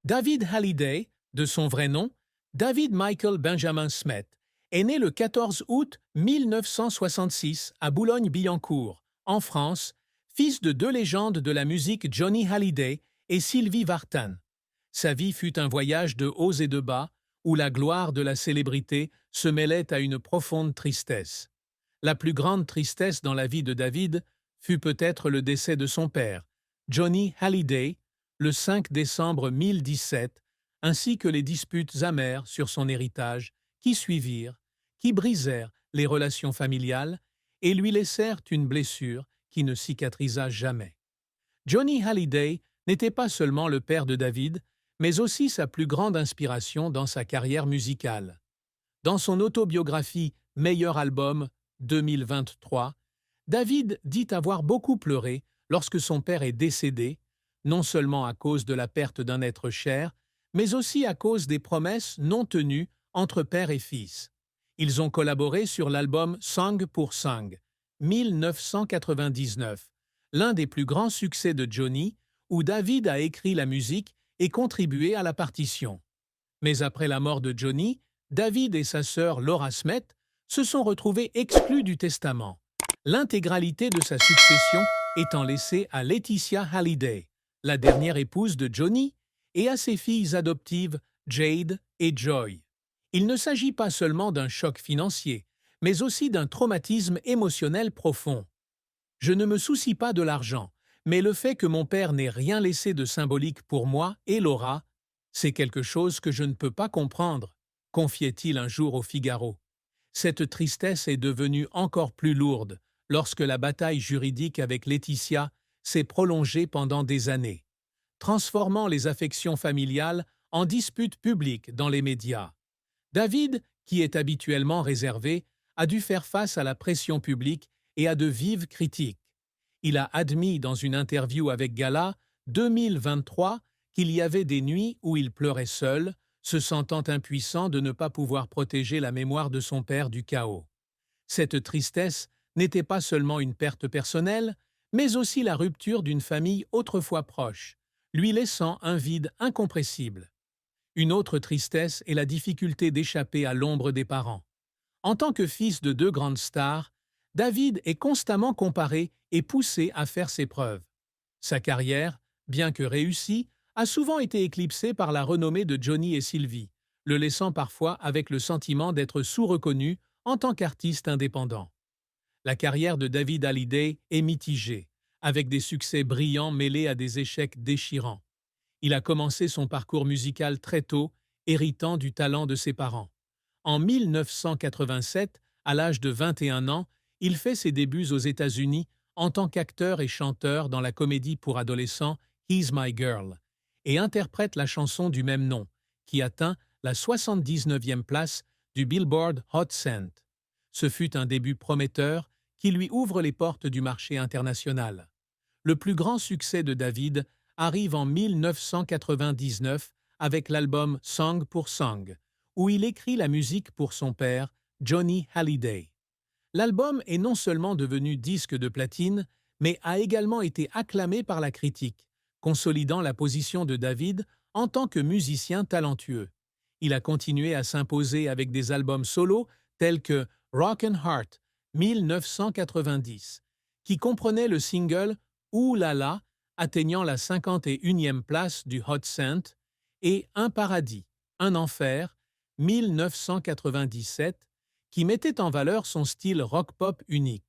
David Hallyday, de son vrai nom, David Michael Benjamin Smith, est né le 14 août 1966 à Boulogne-Billancourt, en France, fils de deux légendes de la musique Johnny Hallyday et Sylvie Vartan. Sa vie fut un voyage de hauts et de bas, où la gloire de la célébrité se mêlait à une profonde tristesse. La plus grande tristesse dans la vie de David fut peut-être le décès de son père, Johnny Hallyday, le 5 décembre 1017, ainsi que les disputes amères sur son héritage qui suivirent, qui brisèrent les relations familiales et lui laissèrent une blessure qui ne cicatrisa jamais. Johnny Hallyday n'était pas seulement le père de David, mais aussi sa plus grande inspiration dans sa carrière musicale. Dans son autobiographie Meilleur album 2023, David dit avoir beaucoup pleuré lorsque son père est décédé, non seulement à cause de la perte d'un être cher, mais aussi à cause des promesses non tenues entre père et fils. Ils ont collaboré sur l'album Song pour Song, 1999, l'un des plus grands succès de Johnny, où David a écrit la musique et contribué à la partition. Mais après la mort de Johnny, David et sa sœur Laura Smith se sont retrouvés exclus du testament, l'intégralité de sa succession étant laissée à Laetitia Hallyday, la dernière épouse de Johnny, et à ses filles adoptives Jade et Joy. Il ne s'agit pas seulement d'un choc financier, mais aussi d'un traumatisme émotionnel profond. Je ne me soucie pas de l'argent, mais le fait que mon père n'ait rien laissé de symbolique pour moi et Laura, c'est quelque chose que je ne peux pas comprendre, confiait-il un jour au Figaro. Cette tristesse est devenue encore plus lourde lorsque la bataille juridique avec Laetitia s'est prolongée pendant des années, transformant les affections familiales en disputes publiques dans les médias. David, qui est habituellement réservé, a dû faire face à la pression publique et à de vives critiques. Il a admis dans une interview avec Gala 2023 qu'il y avait des nuits où il pleurait seul, se sentant impuissant de ne pas pouvoir protéger la mémoire de son père du chaos. Cette tristesse n'était pas seulement une perte personnelle, mais aussi la rupture d'une famille autrefois proche, lui laissant un vide incompressible. Une autre tristesse est la difficulté d'échapper à l'ombre des parents. En tant que fils de deux grandes stars, David est constamment comparé et poussé à faire ses preuves. Sa carrière, bien que réussie, a souvent été éclipsée par la renommée de Johnny et Sylvie, le laissant parfois avec le sentiment d'être sous-reconnu en tant qu'artiste indépendant. La carrière de David Hallyday est mitigée, avec des succès brillants mêlés à des échecs déchirants. Il a commencé son parcours musical très tôt, héritant du talent de ses parents. En 1987, à l'âge de 21 ans, il fait ses débuts aux États-Unis en tant qu'acteur et chanteur dans la comédie pour adolescents He's My Girl et interprète la chanson du même nom, qui atteint la 79e place du Billboard Hot 100. Ce fut un début prometteur qui lui ouvre les portes du marché international. Le plus grand succès de David arrive en 1999 avec l'album Song pour Song, où il écrit la musique pour son père, Johnny Hallyday. L'album est non seulement devenu disque de platine, mais a également été acclamé par la critique, consolidant la position de David en tant que musicien talentueux. Il a continué à s'imposer avec des albums solos tels que Rockin' Heart 1990, qui comprenait le single Ouh là là, atteignant la 51e place du Hot 100, et Un paradis, un enfer 1997, qui mettait en valeur son style rock-pop unique.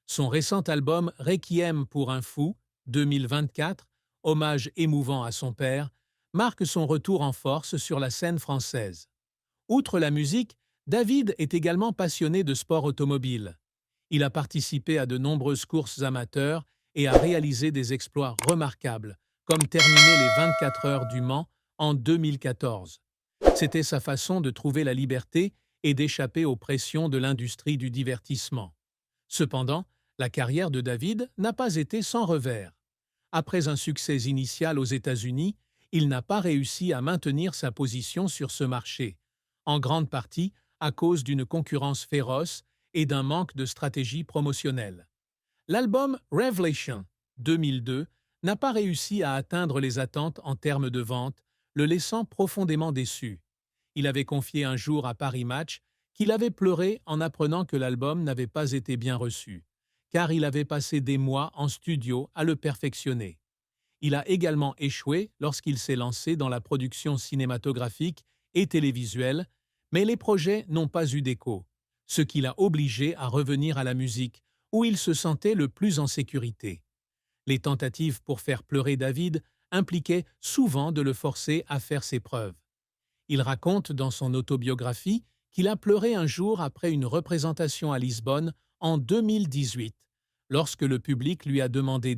Son récent album Requiem pour un fou, 2024, hommage émouvant à son père, marque son retour en force sur la scène française. Outre la musique, David est également passionné de sport automobile. Il a participé à de nombreuses courses amateurs et a réalisé des exploits remarquables, comme terminer les 24 heures du Mans en 2014. C'était sa façon de trouver la liberté et d'échapper aux pressions de l'industrie du divertissement. Cependant, la carrière de David n'a pas été sans revers. Après un succès initial aux États-Unis, il n'a pas réussi à maintenir sa position sur ce marché, en grande partie à cause d'une concurrence féroce et d'un manque de stratégie promotionnelle. L'album Revelation 2002 n'a pas réussi à atteindre les attentes en termes de vente, le laissant profondément déçu. Il avait confié un jour à Paris Match qu'il avait pleuré en apprenant que l'album n'avait pas été bien reçu, car il avait passé des mois en studio à le perfectionner. Il a également échoué lorsqu'il s'est lancé dans la production cinématographique et télévisuelle, mais les projets n'ont pas eu d'écho, ce qui l'a obligé à revenir à la musique, où il se sentait le plus en sécurité. Les tentatives pour faire pleurer David impliquaient souvent de le forcer à faire ses preuves. Il raconte dans son autobiographie qu'il a pleuré un jour après une représentation à Lisbonne en 2018, lorsque le public lui a demandé